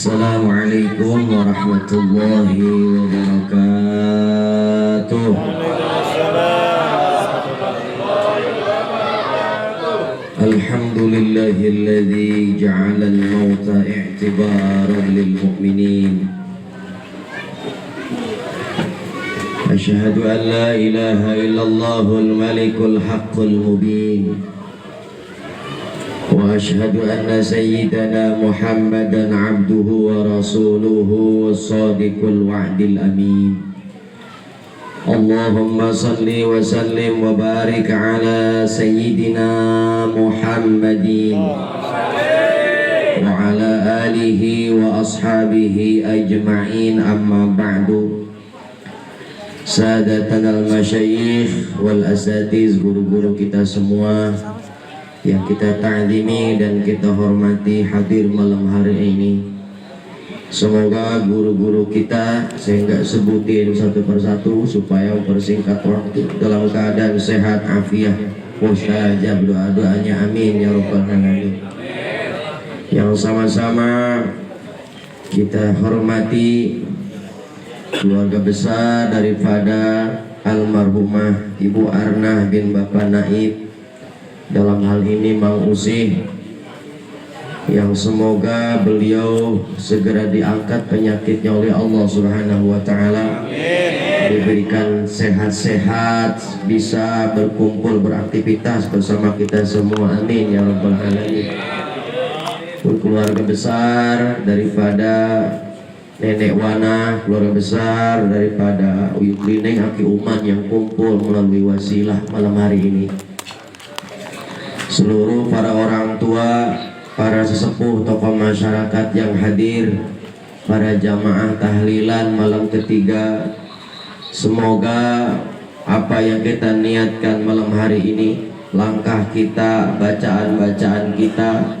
Assalamualaikum warahmatullahi wabarakatuh. Alhamdulillahilladzi ja'ala al-mauta i'tibaran lil mu'minin. Asyhadu an la ilaha illallahul malikul haqqul mubin. Wa asyhadu anna sayyidana Muhammadan abduhu wa rasuluhu was-sadiqul wa'dil amin. Allahumma salli wa sallim wa barik ala sayyidina Muhammadin wa ala alihi wa ashabihi ajma'in, amma ba'du. Sadatanal masyayikh wal asatiz, guru-guru kita semua yang kita ta'zimi dan kita hormati hadir malam hari ini. Semoga guru-guru kita, saya nggak sebutin satu persatu supaya mempersingkat waktu, dalam keadaan sehat afiat, mustajab doa-doanya, amin ya rabbal alamin. Yang sama-sama kita hormati keluarga besar daripada almarhumah Ibu Arnah bin Bapak Naib, dalam hal ini Mang Usih, yang semoga beliau segera diangkat penyakitnya oleh Allah Subhanahu wa Ta'ala, diberikan sehat-sehat, bisa berkumpul beraktivitas bersama kita semua, amin ya rabbal alamin. Keluarga besar daripada Nenek Wana, keluarga besar daripada Uyuk Lineng, Aki Uman yang kumpul melalui wasilah malam hari ini, seluruh para orang tua, para sesepuh, tokoh masyarakat yang hadir, para jamaah tahlilan malam ketiga, semoga apa yang kita niatkan malam hari ini, langkah kita, bacaan-bacaan kita,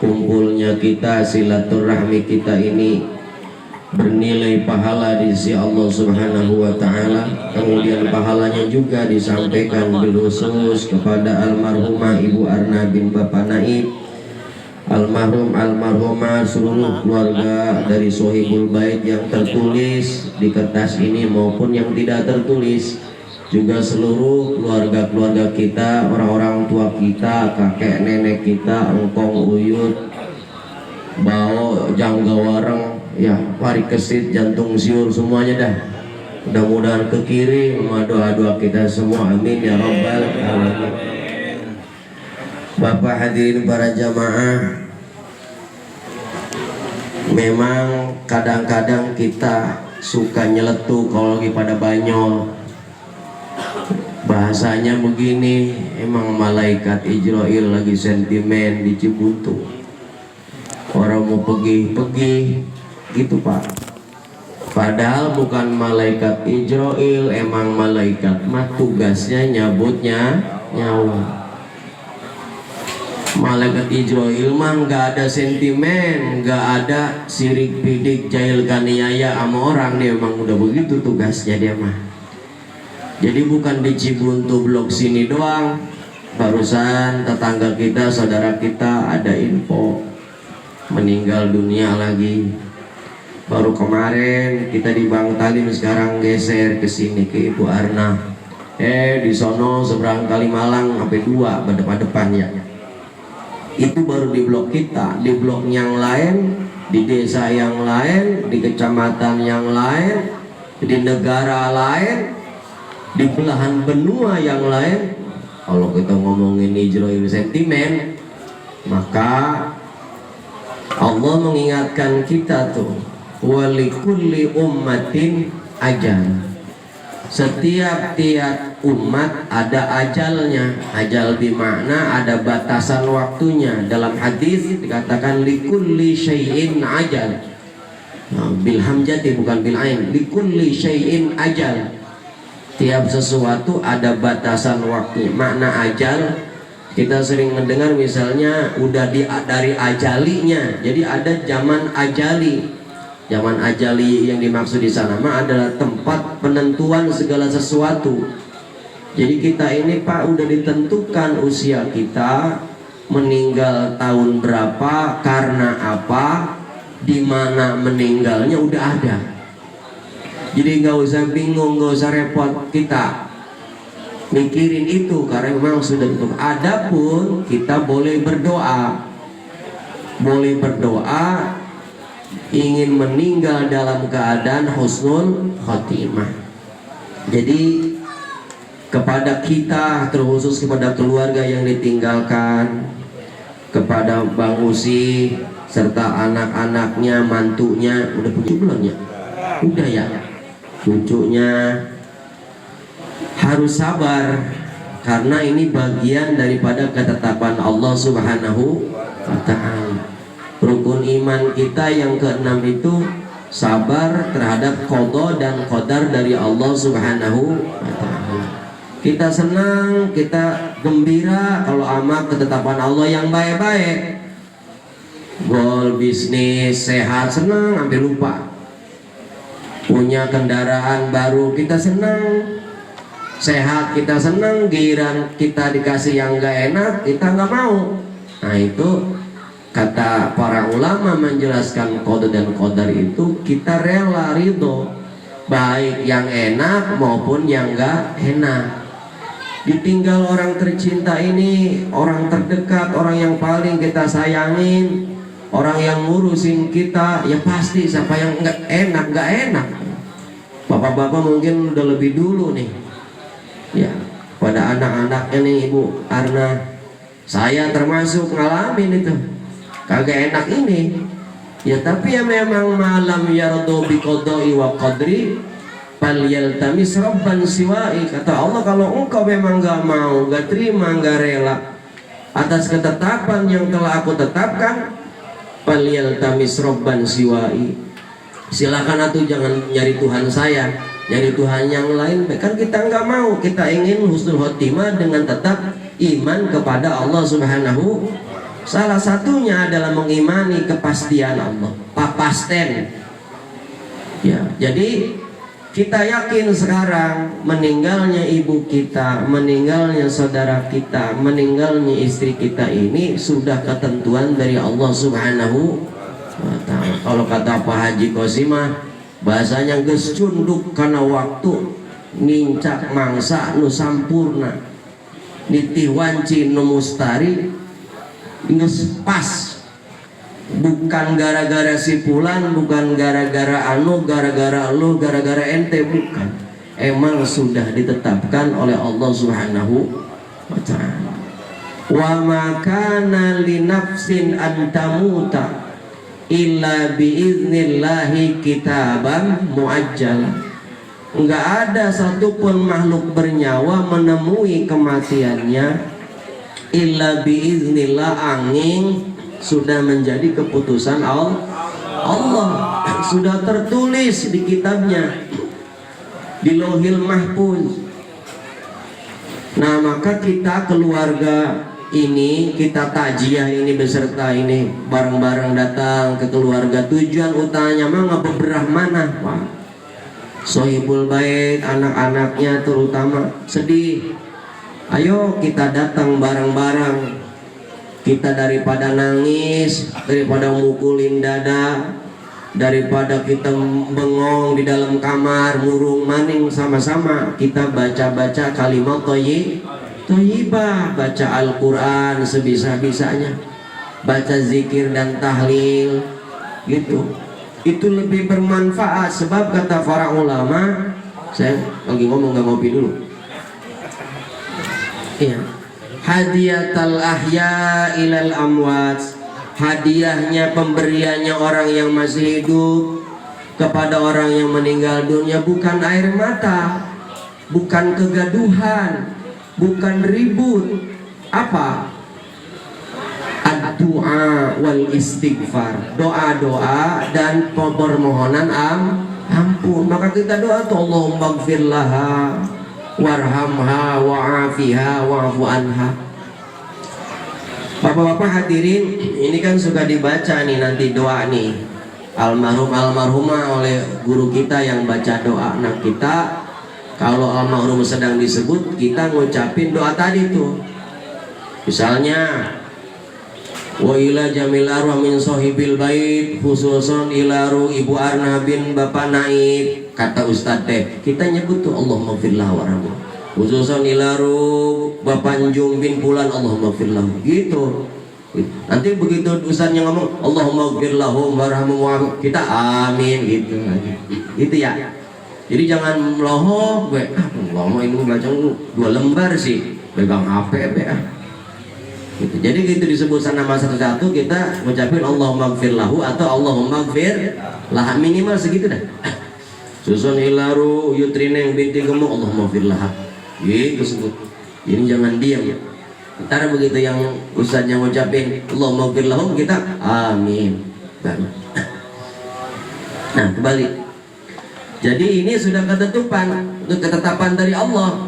kumpulnya kita, silaturahmi kita ini bernilai pahala di sisi Allah Subhanahu wa Ta'ala. Kemudian pahalanya juga disampaikan bil khusus kepada almarhumah Ibu Arnah bin Bapak Naib, almarhum almarhumah, seluruh keluarga dari Sohibul Bait yang tertulis di kertas ini maupun yang tidak tertulis, juga seluruh keluarga-keluarga kita, orang-orang tua kita, kakek nenek kita, engkong uyut, bau, jangga wareng, ya, parik kesit, jantung siur, semuanya dah. Mudah-mudahan ke kiri sama doa-doa kita semua, amin ya rabbal alamin. Bapak hadirin para jamaah, memang kadang-kadang kita suka nyeletuk kalau lagi pada banyol. Bahasanya begini, emang malaikat Ijrail lagi sentimen di Cibutuh, orang mau pergi gitu Pak. Padahal bukan malaikat Ijrail, emang malaikat mah tugasnya nyabutnya nyawa. Malaikat Ijrail mah nggak ada sentimen, nggak ada sirik pidik jail kaniaya sama orang, dia emang udah begitu tugasnya dia mah. Jadi bukan di Cibuntu blok sini doang. Barusan tetangga kita, saudara kita ada info meninggal dunia lagi. Baru kemarin kita di Bang Talim, sekarang geser ke sini ke Ibu Arnah. Di sono seberang Kalimalang sampai 2 berdepan-depan ya. Itu baru di blok kita. Di blok yang lain, di desa yang lain, di kecamatan yang lain, di negara lain, di belahan benua yang lain, kalau kita ngomongin Ijrail sentimen, maka Allah mengingatkan kita tuh, walikulli ummatin ajal. Setiap umat ada ajalnya. Ajal bermakna ada batasan waktunya. Dalam hadis dikatakan likulli syai'in ajal. Nah, bil hamzati bukan bil ain. Likulli syai'in ajal. Tiap sesuatu ada batasan waktunya. Makna ajal, kita sering mendengar misalnya udah dari ajalinya. Jadi ada zaman ajali. Zaman ajali yang dimaksud di sana mah adalah tempat penentuan segala sesuatu. Jadi kita ini Pak udah ditentukan usia kita, meninggal tahun berapa, karena apa, di mana meninggalnya udah ada. Jadi nggak usah bingung, nggak usah repot kita mikirin itu, karena memang sudah tentu. Adapun kita boleh berdoa ingin meninggal dalam keadaan husnul khotimah. Jadi kepada kita, terkhusus kepada keluarga yang ditinggalkan, kepada Bang Usi serta anak-anaknya, mantunya, udah punya belum ya? Udah ya, cucunya, harus sabar karena ini bagian daripada ketetapan Allah Subhanahu wa Ta'ala. Rukun iman kita yang keenam itu sabar terhadap qada dan qadar dari Allah Subhanahu wa Ta'ala. Kita senang, kita gembira kalau amal ketetapan Allah yang baik-baik. Gol bisnis, sehat, senang, sampai lupa. Punya kendaraan baru, kita senang. Sehat, kita senang. Giliran kita dikasih yang gak enak, kita gak mau. Nah itu kata para ulama menjelaskan qada dan qadar itu kita rela ridho, baik yang enak maupun yang gak enak. Ditinggal orang tercinta ini, orang terdekat, orang yang paling kita sayangin, orang yang ngurusin kita, ya pasti siapa yang nggak enak. Bapak-bapak mungkin udah lebih dulu nih, ya pada anak-anaknya nih Ibu Arna. Saya termasuk ngalamin itu, kagak enak ini. Ya tapi ya memang malam yardo bi qada'i wa qadri falyaltamis rabban siwa'i. Kata Allah, kalau engkau memang gak mau, gak terima, gak rela atas ketetapan yang telah aku tetapkan, falyaltamis rabban siwa'i, silakan atuh jangan nyari Tuhan saya, nyari Tuhan yang lain. Kan kita nggak mau, kita ingin husnul khotimah dengan tetap iman kepada Allah Subhanahu. Salah satunya adalah mengimani kepastian Allah, papasten. Ya, jadi kita yakin sekarang meninggalnya ibu kita, meninggalnya saudara kita, meninggalnya istri kita ini sudah ketentuan dari Allah Subhanahu wa Ta'ala. Kalau kata Pak Haji Kosimah, bahasanya geus cunduk karena waktu, nincak mangsa nu sampurna, nitih wanci nu mustari, geus pas. Bukan gara-gara si Fulan, bukan gara-gara anu, gara-gara lu, gara-gara ente, bukan. Emang sudah ditetapkan oleh Allah Subhanahu wa Ta'ala. Wa ma kana li nafsin an tamuta illa biiznillahi kitaban muajjal. Enggak ada satupun makhluk bernyawa menemui kematiannya illa biiznillah, angin sudah menjadi keputusan Allah, sudah tertulis di kitabnya, di Lauhil Mahfuz. Nah maka kita keluarga ini, kita takjiah ini beserta ini bareng-bareng datang ke keluarga, tujuan utamanya mah ngebeberah mana Pak Sohibul Bait, anak-anaknya terutama sedih. Ayo kita datang bareng-bareng. Kita daripada nangis, daripada mukulin dada, daripada kita bengong di dalam kamar, murung maning, sama-sama kita baca-baca kalimat thayyibah, baca Al-Quran sebisa-bisanya, baca zikir dan tahlil gitu. Itu lebih bermanfaat, sebab kata para ulama, saya lagi ngomong nggak ngopi dulu. Iya. Hadiyatal ahya ilal amwat, hadiahnya, pemberiannya orang yang masih hidup kepada orang yang meninggal dunia bukan air mata, bukan kegaduhan, bukan ribut. Apa? Ad-du'a wal istighfar, doa-doa dan permohonan ampun. Maka kita doa tuh, Allahumma gfir laha warhamha wa'afiha wa'fu anha. Bapak-bapak hadirin, ini kan suka dibaca nih nanti doa nih almarhum almarhumah oleh guru kita yang baca doa. Nah kita kalau almarhum sedang disebut, kita ngucapin doa tadi tuh. Misalnya wa ila jamil arwah min sahibil bait khususon ila ruh Ibu Arna bin Bapak Naib. Kata Ustadz teh kita nyebut tuh Allahumma firlah warhamhu, khususon ila ruh Bapak Njung bin Pulan Allahumma firlah gitu. Nanti begitu Ustadznya ngomong Allahumma firlahum warhamhu kita amin gitu lagi gitu ya. Jadi jangan melohok gue lama ini baca 2 lembar sih pegang HP gitu. Jadi gitu disebut nama satu-satu kita ngucapin Allahumma gfirlahu atau Allahumma gfir lah minimal segitu dah. Susun ilaru yutrineng binti gemuk Allahumma gfirlah gitu sebut. Ini jangan diam ya. Ntar begitu yang ustadznya ngucapin Allahumma gfirlahu kita amin baru. Nah kembali. Jadi ini sudah ketetapan dari Allah.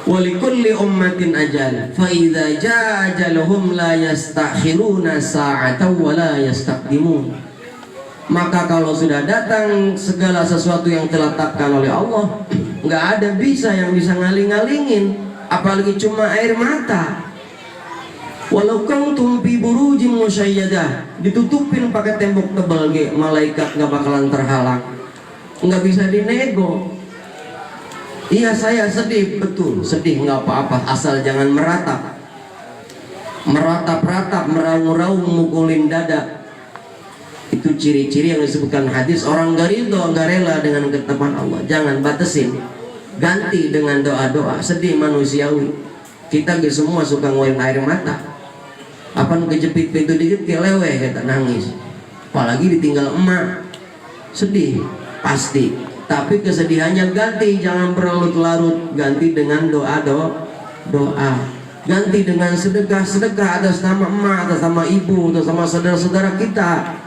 Walikulli ummatin ajal fa idza jaa ajaluhum la yastakhiruna sa'atan wa la yastaqdimun. Maka kalau sudah datang segala sesuatu yang ditetapkan oleh Allah, nggak ada yang bisa ngaling-ngalingin, apalagi cuma air mata. Walau kuntum fi burujin musyayyadah, ditutupin pakai tembok tebal ge, malaikat nggak bakalan terhalang, nggak bisa dinego. Iya saya sedih, betul sedih nggak apa-apa, asal jangan meratap, meraung-raung, mukulin dada. Itu ciri-ciri yang disebutkan hadis orang gak ridho, gak rela dengan ketetapan Allah. Jangan batasin, ganti dengan doa-doa. Sedih manusiawi, kita semua suka ngeluarin air mata. Apa kejepit pintu dikit keleweh kita nangis, apalagi ditinggal emak, sedih pasti. Tapi kesedihannya ganti, jangan berlarut-larut, ganti dengan doa, ganti dengan sedekah atas nama emak, atas nama ibu, atas nama saudara-saudara kita,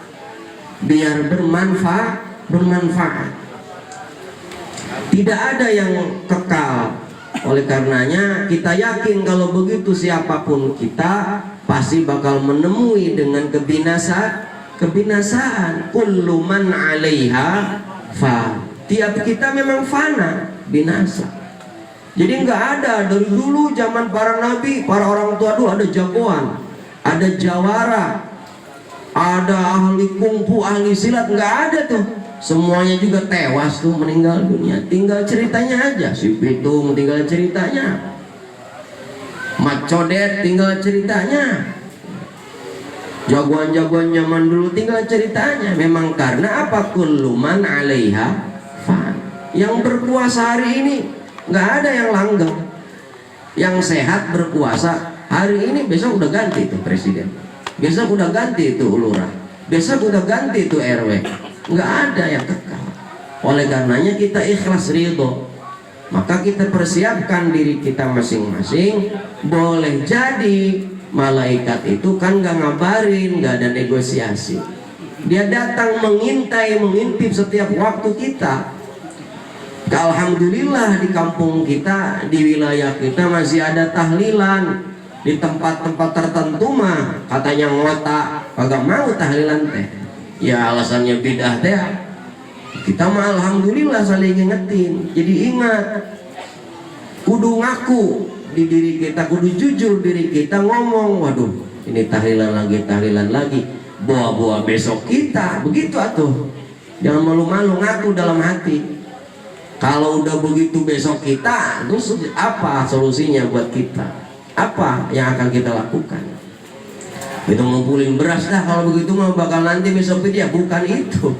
biar bermanfaat. Tidak ada yang kekal. Oleh karenanya kita yakin kalau begitu siapapun kita pasti bakal menemui dengan kebinasaan. Kullu man 'alaiha fa. Tiap kita memang fana, binasa. Jadi nggak ada dari dulu zaman para nabi, para orang tua dulu ada jagoan, ada jawara, ada ahli kungfu, ahli silat, nggak ada tuh. Semuanya juga tewas tuh, meninggal dunia. Tinggal ceritanya aja. Si Pitung tinggal ceritanya, Mat Codet tinggal ceritanya, jagoan-jagoan zaman dulu tinggal ceritanya. Memang karena apa? Kullu man 'alaiha fan. Yang berkuasa hari ini nggak ada yang langgeng. Yang sehat berkuasa hari ini, besok udah ganti itu presiden, besok udah ganti itu lurah, besok udah ganti itu RW. Nggak ada yang kekal. Oleh karenanya kita ikhlas ridho, maka kita persiapkan diri kita masing-masing. Boleh jadi malaikat itu kan nggak ngabarin, nggak ada negosiasi. Dia datang mengintai, mengintip setiap waktu kita. Alhamdulillah di kampung kita, di wilayah kita masih ada tahlilan. Di tempat-tempat tertentu mah katanya ngotak, kagak mau tahlilan teh. Ya alasannya bidah teh. Kita mah alhamdulillah saling ngingetin. Jadi ingat, kudu ngaku di diri kita, kudu jujur diri kita ngomong, waduh ini tahlilan lagi, bawa besok kita, begitu atuh. Jangan malu-malu, ngaku dalam hati. Kalau udah begitu besok kita, terus apa solusinya buat kita? Apa yang akan kita lakukan? Itu ngumpulin beras dah, kalau begitu mah bakal nanti besok dia, bukan itu.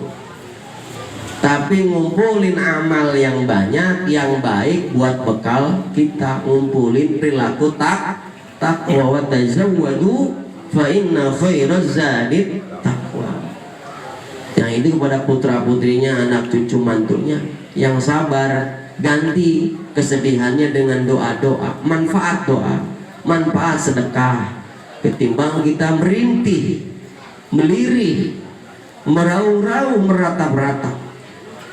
Tapi ngumpulin amal yang banyak, yang baik buat bekal kita. Ngumpulin perilaku taqwa wa tazawwadu fa inna khairaz zadit taqwa. Yang ini kepada putra-putrinya, anak cucu mantunya yang sabar, ganti kesedihannya dengan doa-doa, manfaat doa, manfaat sedekah, ketimbang kita merintih, melirih, meraung-raung, meratap-ratap.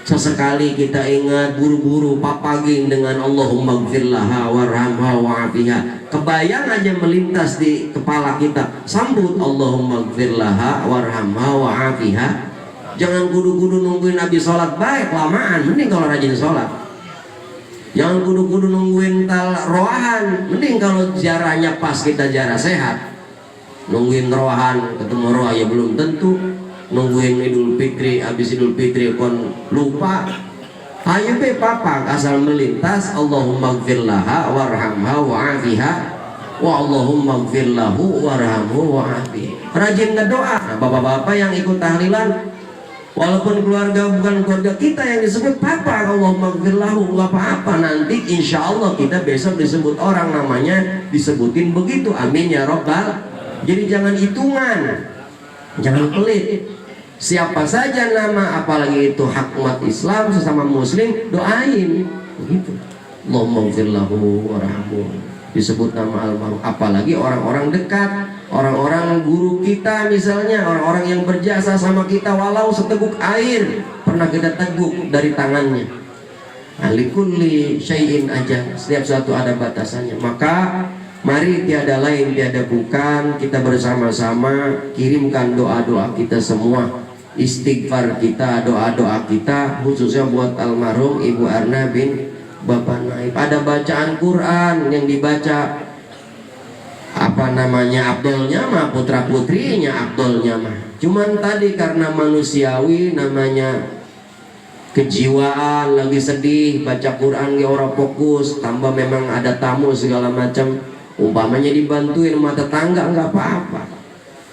Sesekali kita ingat buru-buru papaging dengan Allahumma gfirlaha warhamha wa'afiha. Kebayang aja melintas di kepala kita, sambut Allahumma gfirlaha warhamha wa'afiha. Jangan kudu-kudu nungguin Nabi sholat baik, lamaan, mending kalau rajin sholat. Jangan kudu-kudu nungguin tal roahan, mending kalau jarahnya pas kita jarah sehat. nungguin rohan ketemu roh ya belum tentu, nungguin Idul Fitri, habis Idul Fitri kon lupa. Ayo be papa asal melintas, Allahumma gfir laha warhamha wa'afiha wa Allahumma gfir lahu warhamhu wa'afihi. Rajin ngedoa. Nah, bapak-bapak yang ikut tahlilan, walaupun keluarga bukan keluarga kita yang disebut papa, Allahumma gfir lahu, nggak apa-apa, nanti insya Allah kita besok disebut orang namanya disebutin begitu, amin ya robbal. Jadi jangan hitungan, jangan pelit. Siapa saja nama, apalagi itu hak umat Islam sesama muslim, doain begitu. Allahumma gfir lahu warhamhu, disebut nama almarhum, apalagi orang-orang dekat, orang-orang guru kita misalnya, orang-orang yang berjasa sama kita walau seteguk air pernah kita teguk dari tangannya. Alikulli syai'in aja, setiap satu ada batasannya. Maka mari tiada lain tiada bukan, kita bersama-sama kirimkan doa-doa kita semua, istighfar kita, doa-doa kita, khususnya buat almarhum Ibu Arna bin Bapak Naib. Ada bacaan Quran yang dibaca apa namanya Abdulnya mah, putra putrinya Abdulnya mah, cuman tadi karena manusiawi namanya kejiwaan, lagi sedih baca Quran di orang fokus, tambah memang ada tamu segala macam, umpamanya dibantuin sama tetangga nggak apa-apa.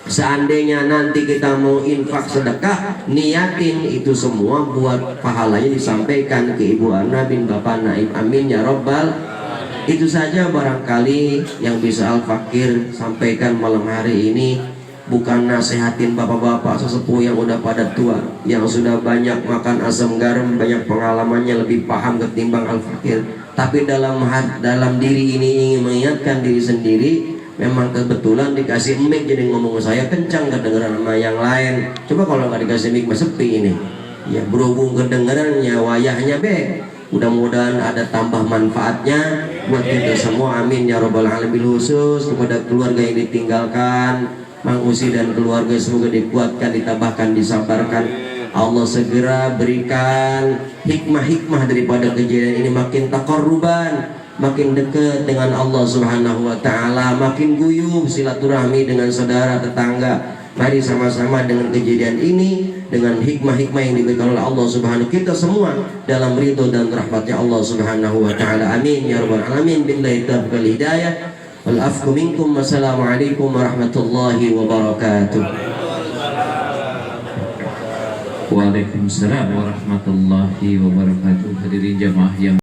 Seandainya nanti kita mau infak sedekah, niatin itu semua buat pahalanya disampaikan ke Ibu Ana bin Bapak Naib, amin ya robbal. Itu saja barangkali yang bisa Al-Fakir sampaikan malam hari ini. Bukan nasehatin bapak-bapak sesepuh yang udah pada tua, yang sudah banyak makan asam garam, banyak pengalamannya, lebih paham ketimbang Al-Fakir. Tapi dalam diri ini ingin mengingatkan diri sendiri. Memang kebetulan dikasih mic jadi ngomong saya kencang, kedengeran sama yang lain. Coba kalau nggak dikasih mic mah sepi ini. Ya berhubung kedengerannya wayahnya be. Mudah-mudahan ada tambah manfaatnya buat kita semua, amin ya robbal alamin. Khusus kepada keluarga yang ditinggalkan, Mang Usi dan keluarga, semoga dikuatkan, ditambahkan, disabarkan. Allah segera berikan hikmah-hikmah daripada kejadian ini, makin taqarruban, makin dekat dengan Allah Subhanahu wa taala, makin guyup silaturahmi dengan saudara tetangga. Mari sama-sama dengan kejadian ini, dengan hikmah-hikmah yang diberikan oleh Allah Subhanahu kita semua dalam ridho dan rahmatnya Allah Subhanahu wa taala, amin ya rabbal alamin. Billahi taufiq wal hidayah wal afwu minkum. Wassalamualaikum warahmatullahi wabarakatuh. Waalaikumsalam warahmatullahi wabarakatuh. Hadirin jamaah yang